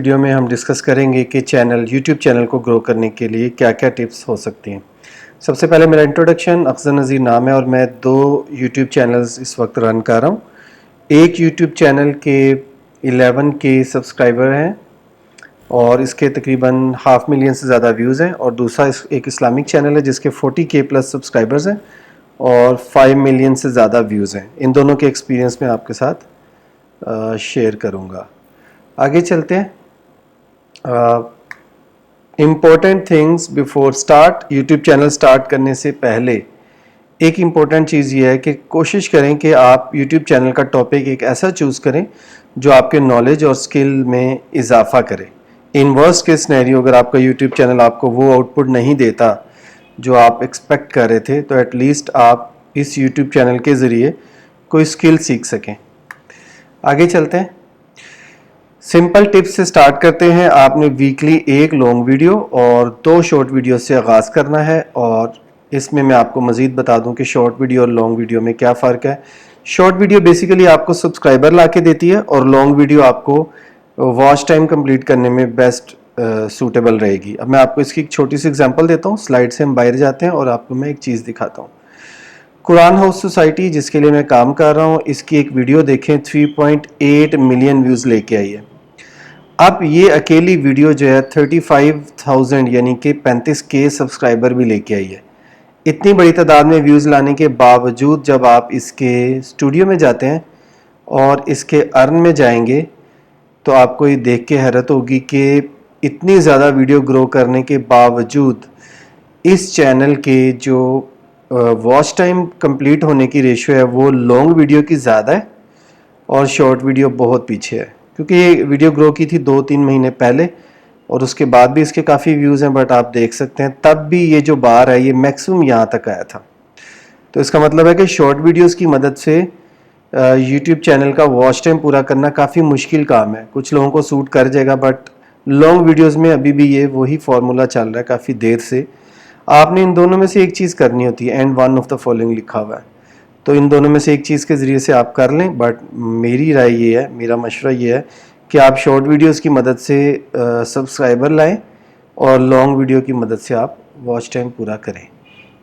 Video में हम discuss करेंगे कि यूट्यूब चैनल को ग्रो करने के लिए क्या क्या टिप्स हो सकती हैं। सबसे पहले मेरा इंट्रोडक्शन, अफजल नज़ीर नाम है और मैं 2 यूट्यूब चैनल्स इस वक्त रन कर रहा हूँ। एक यूट्यूब चैनल के 11 के सब्सक्राइबर हैं और इसके तकरीबन 500,000 से ज़्यादा व्यूज़ हैं, और दूसरा एक इस्लामिक चैनल है जिसके 40K प्लस सब्सक्राइबर्स हैं और 5 मिलियन से ज़्यादा व्यूज़ हैं। इन दोनों के एक्सपीरियंस में आपके साथ शेयर करूँगा। आगे चलते हैं। Important things before start. YouTube channel start करने से पहले एक इम्पॉर्टेंट चीज़ ये है कि कोशिश करें कि आप यूट्यूब चैनल का टॉपिक एक ऐसा चूज़ करें जो आपके नॉलेज और स्किल में इजाफा करे। इन वर्स्ट केस सिनेरियो, अगर आपका यूट्यूब चैनल आपको वो आउटपुट नहीं देता जो आप एक्सपेक्ट कर रहे थे, तो एटलीस्ट आप इस यूट्यूब चैनल के ज़रिए कोई स्किल सीख सकें। आगे चलते हैं। सिंपल टिप्स से स्टार्ट करते हैं। आपने वीकली एक लॉन्ग वीडियो और 2 शॉर्ट वीडियो से आगाज़ करना है, और इसमें मैं आपको मज़ीद बता दूं कि शॉर्ट वीडियो और लॉन्ग वीडियो में क्या फ़र्क है। शॉर्ट वीडियो बेसिकली आपको सब्सक्राइबर ला के देती है, और लॉन्ग वीडियो आपको वॉच टाइम कंप्लीट करने में बेस्ट सूटेबल रहेगी। अब मैं आपको इसकी एक छोटी सी एग्जांपल देता हूँ। स्लाइड से हम बाहर जाते हैं और आपको मैं एक चीज़ दिखाता हूँ। कुरान हाउस सोसाइटी, जिसके लिए मैं काम कर रहा हूँ, इसकी एक वीडियो देखें, 3.8 मिलियन व्यूज़ लेके आई है। अब ये अकेली वीडियो जो है 35,000 यानी कि 35K सब्सक्राइबर भी लेके आई है। इतनी बड़ी तादाद में व्यूज़ लाने के बावजूद जब आप इसके स्टूडियो में जाते हैं और इसके अर्न में जाएंगे, तो आपको ये देख के हैरत होगी कि इतनी ज़्यादा वीडियो ग्रो करने के बावजूद इस चैनल के जो वॉच टाइम कंप्लीट होने की रेशियो है वो लॉन्ग वीडियो की ज़्यादा है और शॉर्ट वीडियो बहुत पीछे है। क्योंकि ये वीडियो ग्रो की थी 2-3 महीने पहले, और उसके बाद भी इसके काफ़ी व्यूज़ हैं, बट आप देख सकते हैं तब भी ये जो बार है ये मैक्सिमम यहाँ तक आया था। तो इसका मतलब है कि शॉर्ट वीडियोस की मदद से यूट्यूब चैनल का वॉच टाइम पूरा करना काफ़ी मुश्किल काम है। कुछ लोगों को सूट कर जाएगा, बट लॉन्ग वीडियोस में अभी भी ये वही फार्मूला चल रहा है काफ़ी देर से। आपने इन दोनों में से एक चीज़ करनी होती है, and one of the following लिखा हुआ है, तो इन दोनों में से एक चीज़ के ज़रिए से आप कर लें। बट मेरी राय ये है, मेरा मशवरा ये है कि आप शॉर्ट वीडियोस की मदद से सब्सक्राइबर लाएं और लॉन्ग वीडियो की मदद से आप वॉच टाइम पूरा करें।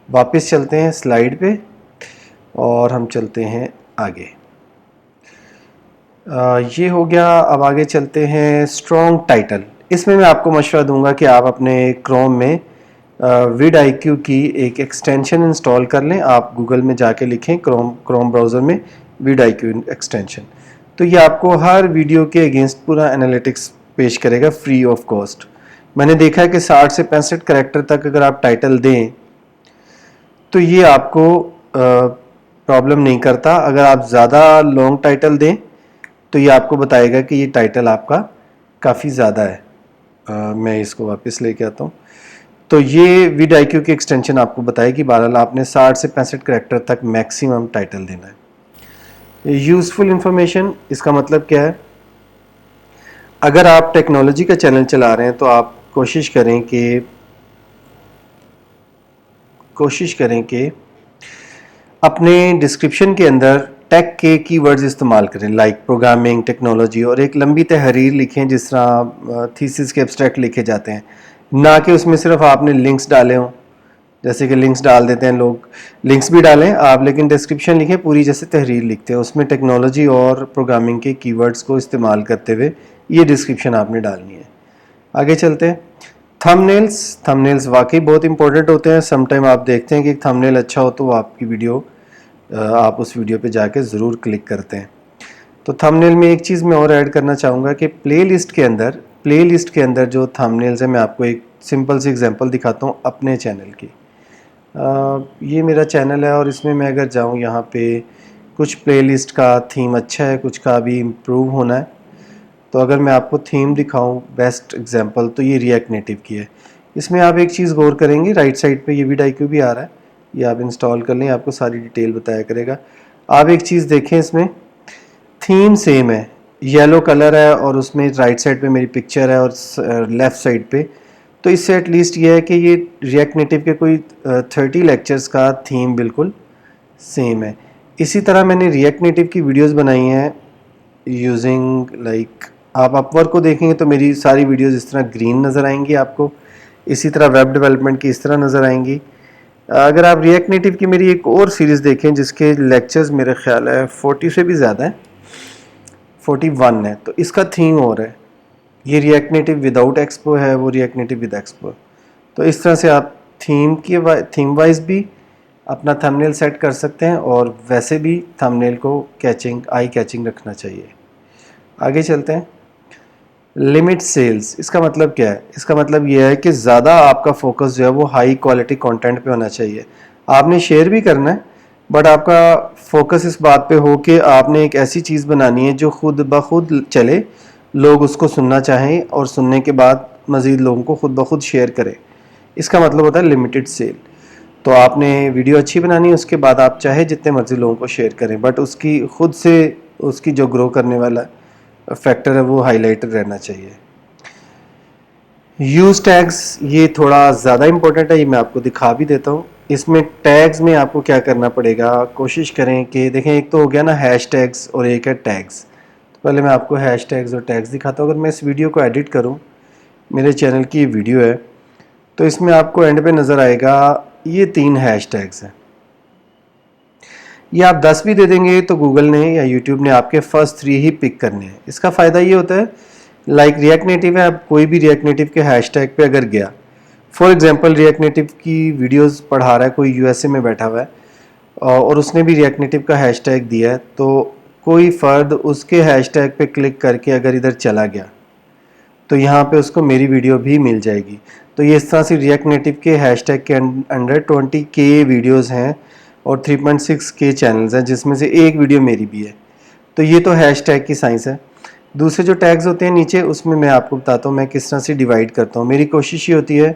वापस चलते हैं स्लाइड पे और हम चलते हैं आगे। ये हो गया। अब आगे चलते हैं स्ट्रॉन्ग टाइटल। इसमें मैं आपको मशवरा दूंगा कि आप अपने क्रोम में vidIQ की एक एक्सटेंशन इंस्टॉल कर लें। आप गूगल में जाके लिखें क्रोम ब्राउज़र में vidIQ एक्सटेंशन, तो ये आपको हर वीडियो के अगेंस्ट पूरा एनालिटिक्स पेश करेगा फ्री ऑफ कॉस्ट। मैंने देखा है कि 60 से 65 कैरेक्टर तक अगर आप टाइटल दें तो ये आपको प्रॉब्लम नहीं करता। अगर आप ज़्यादा लॉन्ग टाइटल दें तो ये आपको बताएगा कि ये टाइटल आपका काफ़ी ज़्यादा है। मैं इसको वापस लेके आता हूँ। तो ये vidIQ की एक्सटेंशन आपको बताएगी बहरहाल आपने 60 से 65 कैरेक्टर तक मैक्सिमम टाइटल देना है। यूज़फुल इंफॉर्मेशन, इसका मतलब क्या है? अगर आप टेक्नोलॉजी का चैनल चला रहे हैं तो आप कोशिश करें कि अपने डिस्क्रिप्शन के अंदर टेक के कीवर्ड्स इस्तेमाल करें, लाइक प्रोग्रामिंग, टेक्नोलॉजी, और एक लंबी तहरीर लिखें जिस तरह थीसिस के एब्स्ट्रैक्ट लिखे जाते हैं, ना कि उसमें सिर्फ आपने लिंक्स डाले हों। जैसे कि लिंक्स डाल देते हैं लोग, लिंक्स भी डालें आप, लेकिन डिस्क्रिप्शन लिखें पूरी जैसे तहरीर लिखते हैं, उसमें टेक्नोलॉजी और प्रोग्रामिंग के कीवर्ड्स को इस्तेमाल करते हुए ये डिस्क्रिप्शन आपने डालनी है। आगे चलते हैं। थंबनेल्स वाकई बहुत इंपॉर्टेंट होते हैं। समटाइम आप देखते हैं कि एक थंबनेल अच्छा हो तो आपकी वीडियो, आप उस वीडियो पे जाके ज़रूर क्लिक करते हैं। तो थंबनेल में एक चीज़ मैं और ऐड करना चाहूँगा कि प्लेलिस्ट के अंदर जो थंबनेल्स हैं, मैं आपको एक सिंपल सी एग्जांपल दिखाता हूँ अपने चैनल की। ये मेरा चैनल है और इसमें मैं अगर जाऊँ, यहाँ पे कुछ प्लेलिस्ट का थीम अच्छा है, कुछ का भी इम्प्रूव होना है। तो अगर मैं आपको थीम दिखाऊं बेस्ट एग्जांपल, तो ये रिएक्ट नेटिव की है। इसमें आप एक चीज़ गौर करेंगे, राइट साइड पे ये vidIQ भी आ रहा है, ये आप इंस्टॉल कर लें, आपको सारी डिटेल बताया करेगा। आप एक चीज़ देखें, इसमें थीम सेम है, येलो कलर है और उसमें राइट साइड पे मेरी पिक्चर है और लेफ़्ट साइड पे। तो इससे एटलीस्ट ये है कि ये रिएक्ट नेटिव के कोई 30 लेक्चर्स का थीम बिल्कुल सेम है। इसी तरह मैंने रिएक्ट नेटिव की वीडियोज़ बनाई हैं यूजिंग लाइक आप अपवर्क को देखेंगे तो मेरी सारी वीडियोस इस तरह ग्रीन नज़र आएंगी आपको, इसी तरह वेब डेवलपमेंट की इस तरह नज़र आएंगी। अगर आप रिएक्ट नेटिव की मेरी एक और सीरीज़ देखें जिसके लेक्चर्स मेरे ख्याल है 40 से भी ज़्यादा है, 41 है, तो इसका थीम और है, ये रिएक्ट नेटिव विदाउट एक्सपो है, वो रिएक्ट नेटिव विद एक्सपो। तो इस तरह से आप थीम वाइज भी अपना थंबनेल सेट कर सकते हैं और वैसे भी थंबनेल को आई कैचिंग रखना चाहिए। आगे चलते हैं। लिमिट सेल्स, इसका मतलब क्या है? इसका मतलब यह है कि ज़्यादा आपका फोकस जो है वो हाई क्वालिटी कंटेंट पे होना चाहिए। आपने शेयर भी करना है, बट आपका फोकस इस बात पे हो कि आपने एक ऐसी चीज़ बनानी है जो खुद ब खुद चले, लोग उसको सुनना चाहें और सुनने के बाद मज़ीद लोगों को खुद ब खुद शेयर करें। इसका मतलब होता है लिमिटेड सेल। तो आपने वीडियो अच्छी बनानी है, उसके बाद आप चाहे जितने मर्जी लोगों को शेयर करें, बट उसकी खुद से उसकी जो ग्रो करने वाला फैक्टर है वो हाईलाइटेड रहना चाहिए। यूज़ टैग्स, ये थोड़ा ज़्यादा इंपॉर्टेंट है, ये मैं आपको दिखा भी देता हूँ। इसमें टैग्स में आपको क्या करना पड़ेगा, कोशिश करें कि देखें, एक तो हो गया ना हैश टैग्स और एक है टैग्स। तो पहले मैं आपको हैश टैग्स और टैग्स दिखाता हूँ। अगर मैं इस वीडियो को एडिट करूँ, मेरे चैनल की वीडियो है, तो इसमें आपको एंड पे नज़र आएगा ये 3 हैश टैग्स हैं। ये आप 10 भी दे देंगे तो गूगल ने या यूट्यूब ने आपके फर्स्ट 3 ही पिक करने हैं। इसका फ़ायदा ये होता है, लाइक रिएक्ट नेटिव है, अब कोई भी रिएक्ट नेटिव के हैशटैग पे अगर गया, फॉर एग्जांपल रिएक्ट नेटिव की वीडियोस पढ़ा रहा है कोई यूएसए में बैठा हुआ है और उसने भी रिएक्ट नेटिव का हैशटैग दिया है, तो कोई फ़र्द उसके हैशटैग पे क्लिक करके अगर इधर चला गया तो यहाँ पे उसको मेरी वीडियो भी मिल जाएगी। तो ये इस तरह से रिएक्ट नेटिव के हैशटैग के अंडर 20K वीडियोज़ हैं और 3.6K चैनल्स हैं, जिसमें से एक वीडियो मेरी भी है। तो ये तो हैशटैग की साइंस है। दूसरे जो टैग्स होते हैं नीचे, उसमें मैं आपको बताता हूँ मैं किस तरह से डिवाइड करता हूँ। मेरी कोशिश ये होती है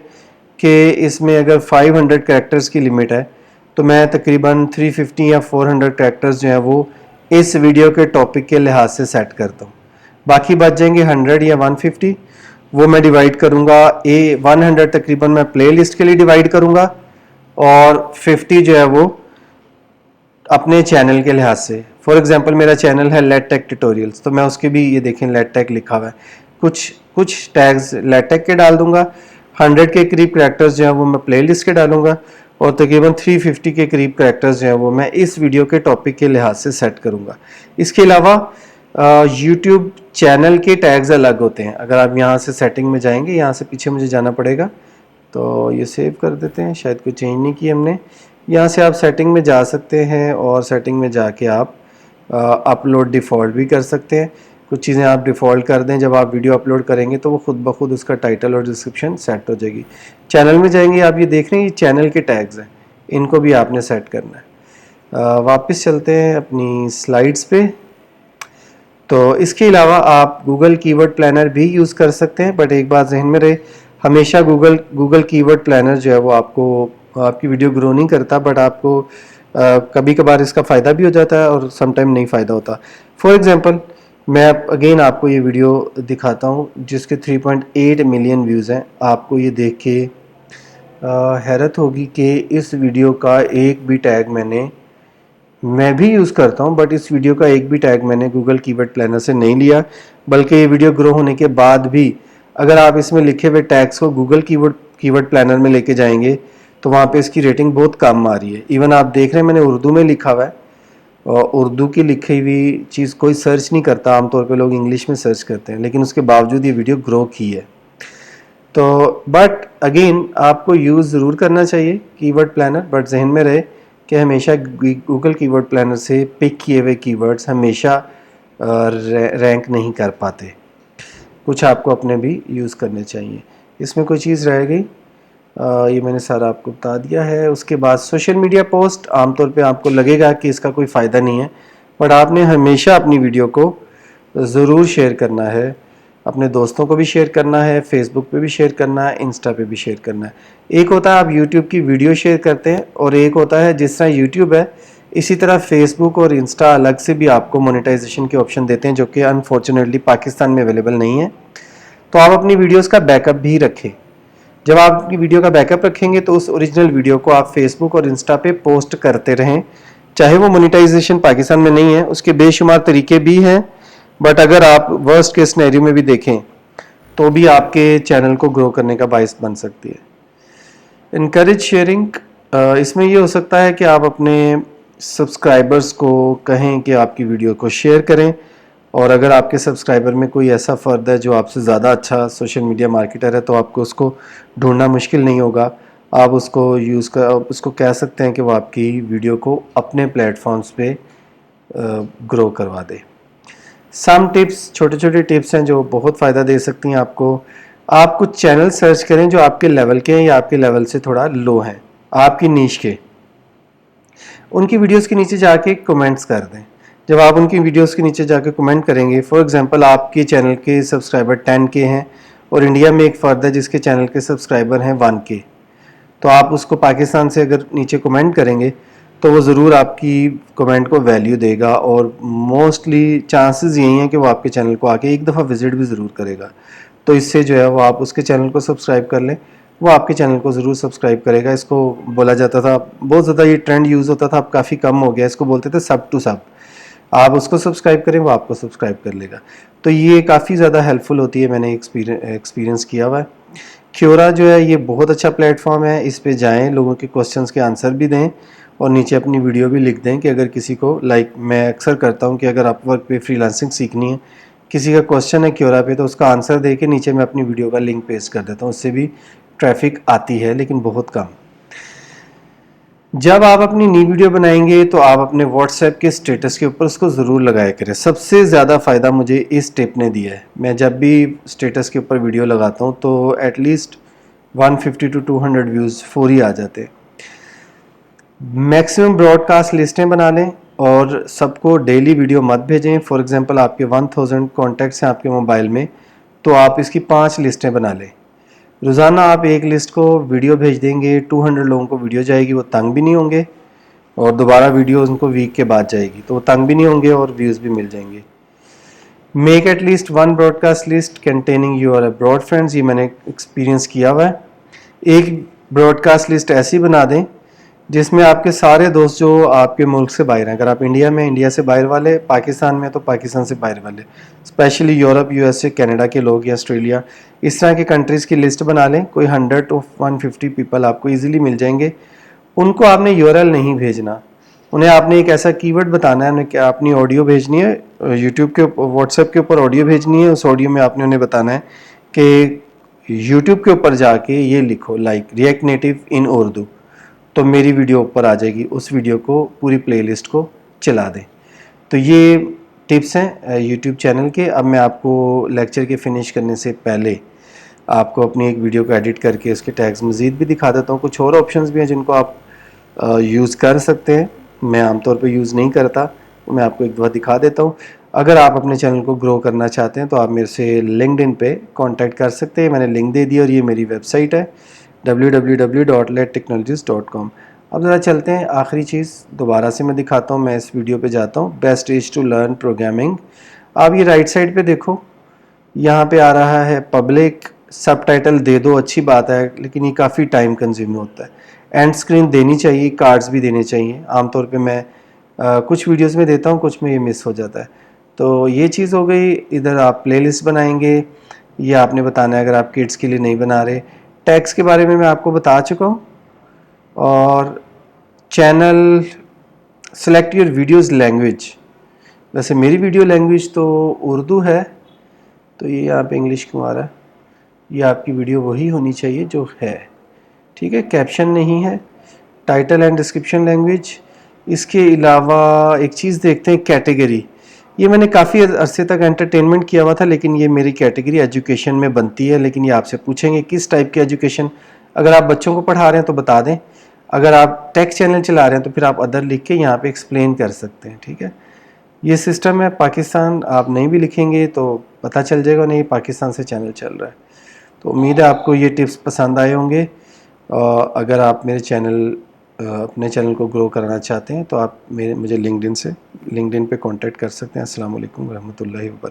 कि इसमें अगर 500 कैरेक्टर्स की लिमिट है तो मैं तकरीबन 350 या 400 कैरेक्टर्स जो हैं वो इस वीडियो के टॉपिक के लिहाज से सेट करता हूँ। बाकी बच जाएंगे 100 या 150, वो मैं डिवाइड करूँगा। 100 तकरीबन मैं प्ले लिस्ट के लिए डिवाइड करूँगा और 50 जो है वो अपने चैनल के लिहाज से। फॉर एग्जांपल मेरा चैनल है लेट टेक ट्यूटोरियल्स, तो मैं उसके भी ये देखें लेट टेक लिखा हुआ है, कुछ टैग्स लेट टेक के डाल दूंगा। 100 के करीब करैक्टर्स जो हैं वो मैं प्ले लिस्ट के डालूंगा और तकरीबन 350 के करीब करैक्टर्स जो हैं वो मैं इस वीडियो के टॉपिक के लिहाज से सेट करूंगा। इसके अलावा यूट्यूब चैनल के टैग्स अलग होते हैं। अगर आप यहाँ से सेटिंग में जाएंगे, यहाँ से पीछे मुझे जाना पड़ेगा, तो ये सेव कर देते हैं, शायद कोई चेंज नहीं की हमने। यहाँ से आप सेटिंग में जा सकते हैं और सेटिंग में जाके आप अपलोड डिफ़ॉल्ट भी कर सकते हैं। कुछ चीज़ें आप डिफ़ॉल्ट कर दें, जब आप वीडियो अपलोड करेंगे तो वो खुद ब खुद उसका टाइटल और डिस्क्रिप्शन सेट हो जाएगी। चैनल में जाएंगे, आप ये देख रहे हैं ये चैनल के टैग्स हैं, इनको भी आपने सेट करना है। वापस चलते हैं अपनी स्लाइड्स पे। तो इसके अलावा आप गूगल कीवर्ड प्लानर भी यूज़ कर सकते हैं, बट एक बात जहन में रहे, हमेशा गूगल कीवर्ड प्लानर जो है वो आपकी वीडियो ग्रो नहीं करता, बट आपको कभी कभार इसका फ़ायदा भी हो जाता है और समटाइम नहीं फ़ायदा होता। फॉर एग्जांपल मैं अगेन आपको ये वीडियो दिखाता हूँ जिसके 3.8 मिलियन व्यूज़ हैं। आपको ये देख के हैरत होगी कि इस वीडियो का एक भी टैग मैं भी यूज़ करता हूँ, बट इस वीडियो का एक भी टैग मैंने गूगल कीवर्ड प्लानर से नहीं लिया, बल्कि ये वीडियो ग्रो होने के बाद भी अगर आप इसमें लिखे हुए टैग्स को गूगल कीवर्ड प्लानर में लेके जाएंगे तो वहाँ पे इसकी रेटिंग बहुत कम आ रही है। इवन आप देख रहे हैं मैंने उर्दू में लिखा हुआ है और उर्दू की लिखी हुई चीज़ कोई सर्च नहीं करता, आमतौर पे लोग इंग्लिश में सर्च करते हैं, लेकिन उसके बावजूद ये वीडियो ग्रो की है। तो बट अगेन आपको यूज़ ज़रूर करना चाहिए कीवर्ड प्लानर, बट जहन में रहे कि हमेशा गूगल कीवर्ड प्लानर से पिक किए हुए कीवर्ड्स हमेशा रैंक नहीं कर पाते, कुछ आपको अपने भी यूज़ करने चाहिए। इसमें कोई चीज़ रह गई, ये मैंने सारा आपको बता दिया है। उसके बाद सोशल मीडिया पोस्ट, आमतौर पे आपको लगेगा कि इसका कोई फ़ायदा नहीं है, बट आपने हमेशा अपनी वीडियो को ज़रूर शेयर करना है, अपने दोस्तों को भी शेयर करना है, फेसबुक पे भी शेयर करना है, इंस्टा पे भी शेयर करना है। एक होता है आप यूट्यूब की वीडियो शेयर करते हैं और एक होता है जिस तरह यूट्यूब है इसी तरह फेसबुक और इंस्टा अलग से भी आपको मोनेटाइजेशन के ऑप्शन देते हैं, जो कि अनफॉर्चुनेटली पाकिस्तान में अवेलेबल नहीं है। तो आप अपनी वीडियोस का बैकअप भी रखें। जब आप अपनी वीडियो का बैकअप रखेंगे तो उस ओरिजिनल वीडियो को आप फेसबुक और इंस्टा पे पोस्ट करते रहें, चाहे वो मोनेटाइजेशन पाकिस्तान में नहीं है, उसके बेशुमार तरीके भी हैं, बट अगर आप वर्स्ट केस सिनेरियो में भी देखें तो भी आपके चैनल को ग्रो करने का बायस बन सकती है। इनकरेज शेयरिंग, इसमें ये हो सकता है कि आप अपने सब्सक्राइबर्स को कहें कि आपकी वीडियो को शेयर करें, और अगर आपके सब्सक्राइबर में कोई ऐसा फ़र्द है जो आपसे ज़्यादा अच्छा सोशल मीडिया मार्केटर है तो आपको उसको ढूंढना मुश्किल नहीं होगा। आप उसको कह सकते हैं कि वो आपकी वीडियो को अपने प्लेटफॉर्म्स पे ग्रो करवा दे। सम टिप्स, छोटे छोटे टिप्स हैं जो बहुत फ़ायदा दे सकती हैं आपको। आप कुछ चैनल सर्च करें जो आपके लेवल के हैं या आपके लेवल से थोड़ा लो हैं, आपकी नीश के। उनकी वीडियोस के नीचे जाके कमेंट्स कर दें। जब आप उनकी वीडियोस के नीचे जाके कमेंट करेंगे, फॉर एग्जांपल आपके चैनल के सब्सक्राइबर 10K हैं और इंडिया में एक फ़र्द है जिसके चैनल के सब्सक्राइबर हैं 1K, तो आप उसको पाकिस्तान से अगर नीचे कमेंट करेंगे तो वो ज़रूर आपकी कमेंट को वैल्यू देगा, और मोस्टली चांसेस यही हैं कि वो आपके चैनल को आके एक दफ़ा विज़िट भी ज़रूर करेगा। तो इससे जो है वो आप उसके चैनल को सब्सक्राइब कर लें, वो आपके चैनल को ज़रूर सब्सक्राइब करेगा। इसको बोला जाता था, बहुत ज़्यादा ये ट्रेंड यूज़ होता था, अब काफ़ी कम हो गया, इसको बोलते थे सब टू सब। आप उसको सब्सक्राइब करें, वो आपको सब्सक्राइब कर लेगा। तो ये काफ़ी ज़्यादा हेल्पफुल होती है, मैंने एक्सपीरियंस किया हुआ है। क्योरा जो है ये बहुत अच्छा प्लेटफॉर्म है, इस पे जाएं, लोगों के क्वेश्चंस के आंसर भी दें और नीचे अपनी वीडियो भी लिख दें कि अगर किसी को, लाइक मैं अक्सर करता हूं कि अगर आप वर्क पे फ्रीलांसिंग सीखनी है, किसी का क्वेश्चन है क्योरा पे, तो उसका आंसर दे के नीचे मैं अपनी वीडियो का लिंक पेस्ट कर देता हूँ। उससे भी ट्रैफिक आती है लेकिन बहुत कम। जब आप अपनी नई वीडियो बनाएंगे तो आप अपने व्हाट्सएप के स्टेटस के ऊपर उसको ज़रूर लगाया करें। सबसे ज़्यादा फ़ायदा मुझे इस टिप ने दिया है। मैं जब भी स्टेटस के ऊपर वीडियो लगाता हूँ तो एटलीस्ट 150 टू 200 व्यूज़ फौरी आ जाते हैं। मैक्सिमम ब्रॉडकास्ट लिस्टें बना लें और सबको डेली वीडियो मत भेजें। फॉर एग्जांपल आपके 1000 कॉन्टैक्ट्स हैं आपके मोबाइल में, तो आप इसकी 5 लिस्टें बना लें। रोज़ाना आप एक लिस्ट को वीडियो भेज देंगे, 200 लोगों को वीडियो जाएगी, वो तंग भी नहीं होंगे, और दोबारा वीडियो उनको वीक के बाद जाएगी तो वो तंग भी नहीं होंगे और व्यूज़ भी मिल जाएंगे। Make at least one broadcast list containing your abroad friends, ये मैंने एक्सपीरियंस किया हुआ है। एक ब्रॉडकास्ट लिस्ट ऐसी बना दें जिसमें आपके सारे दोस्त जो आपके मुल्क से बाहर हैं, अगर आप इंडिया में, इंडिया से बाहर वाले, पाकिस्तान में तो पाकिस्तान से बाहर वाले, स्पेशली यूरोप, यूएसए, कनाडा के लोग या ऑस्ट्रेलिया, इस तरह की कंट्रीज़ की लिस्ट बना लें। कोई 100 टू 150 पीपल आपको इजीली मिल जाएंगे। उनको आपने यूआरएल नहीं भेजना, उन्हें आपने एक ऐसा कीवर्ड बताना है, उन्हें क्या अपनी ऑडियो भेजनी है, यूट्यूब के ऊपर, व्हाट्सएप के ऊपर ऑडियो भेजनी है। उस ऑडियो में आपने उन्हें बताना है कि यूट्यूब के ऊपर जाके ये लिखो, लाइक रिएक्ट नेटिव इन उर्दू, तो मेरी वीडियो ऊपर आ जाएगी। उस वीडियो को, पूरी प्लेलिस्ट को चला दें। तो ये टिप्स हैं यूट्यूब चैनल के। अब मैं आपको लेक्चर के फिनिश करने से पहले आपको अपनी एक वीडियो को एडिट करके उसके टैग्स मज़ीद भी दिखा देता हूँ। कुछ और ऑप्शंस भी हैं जिनको आप यूज़ कर सकते हैं, मैं आमतौर पे यूज़ नहीं करता, तो मैं आपको एक दफ़ा दिखा देता हूँ। अगर आप अपने चैनल को ग्रो करना चाहते हैं तो आप मेरे से लिंक्डइन पे कांटेक्ट कर सकते हैं, मैंने लिंक दे दिया, और ये मेरी वेबसाइट है www.lettechnologies.com। अब ज़रा चलते हैं, आखिरी चीज़ दोबारा से मैं दिखाता हूँ, मैं इस वीडियो पे जाता हूँ, best as to learn programming. आप ये राइट साइड पे देखो, यहाँ पे आ रहा है पब्लिक, सबटाइटल दे दो, अच्छी बात है, लेकिन ये काफ़ी टाइम कंज्यूमिंग होता है। एंड स्क्रीन देनी चाहिए, कार्ड्स भी देने चाहिए। आमतौर पे मैं कुछ वीडियोस में देता हूँ, कुछ में ये मिस हो जाता है। तो ये चीज़ हो गई। इधर आप प्लेलिस्ट बनाएंगे, ये आपने बताना है अगर आप किड्स के लिए नहीं बना रहे। टैग्स के बारे में मैं आपको बता चुका हूँ। और channel, select your videos language. वैसे मेरी वीडियो लैंग्वेज तो उर्दू है, तो ये यहाँ पे इंग्लिश क्यों आ रहा है? ये आपकी वीडियो वही होनी चाहिए जो है, ठीक है। कैप्शन नहीं है। Title and description language. इसके अलावा एक चीज़ देखते हैं, कैटेगरी। ये मैंने काफ़ी अरसे तक एंटरटेनमेंट किया हुआ था, लेकिन ये मेरी कैटेगरी एजुकेशन में बनती है। लेकिन ये आपसे पूछेंगे किस टाइप की एजुकेशन। अगर आप बच्चों को पढ़ा रहे हैं तो बता दें, अगर आप टेक चैनल चला रहे हैं तो फिर आप अदर लिख के यहाँ पे एक्सप्लेन कर सकते हैं, ठीक है। ये सिस्टम है। पाकिस्तान आप नहीं भी लिखेंगे तो पता चल जाएगा, नहीं पाकिस्तान से चैनल चल रहा है। तो उम्मीद है आपको ये टिप्स पसंद आए होंगे। अगर आप मेरे चैनल, अपने चैनल को ग्रो कराना चाहते हैं तो आप मुझे लिंक्डइन पे कांटेक्ट कर सकते हैं। अस्सलाम वालेकुम रहमतुल्लाहि व बरकातहू।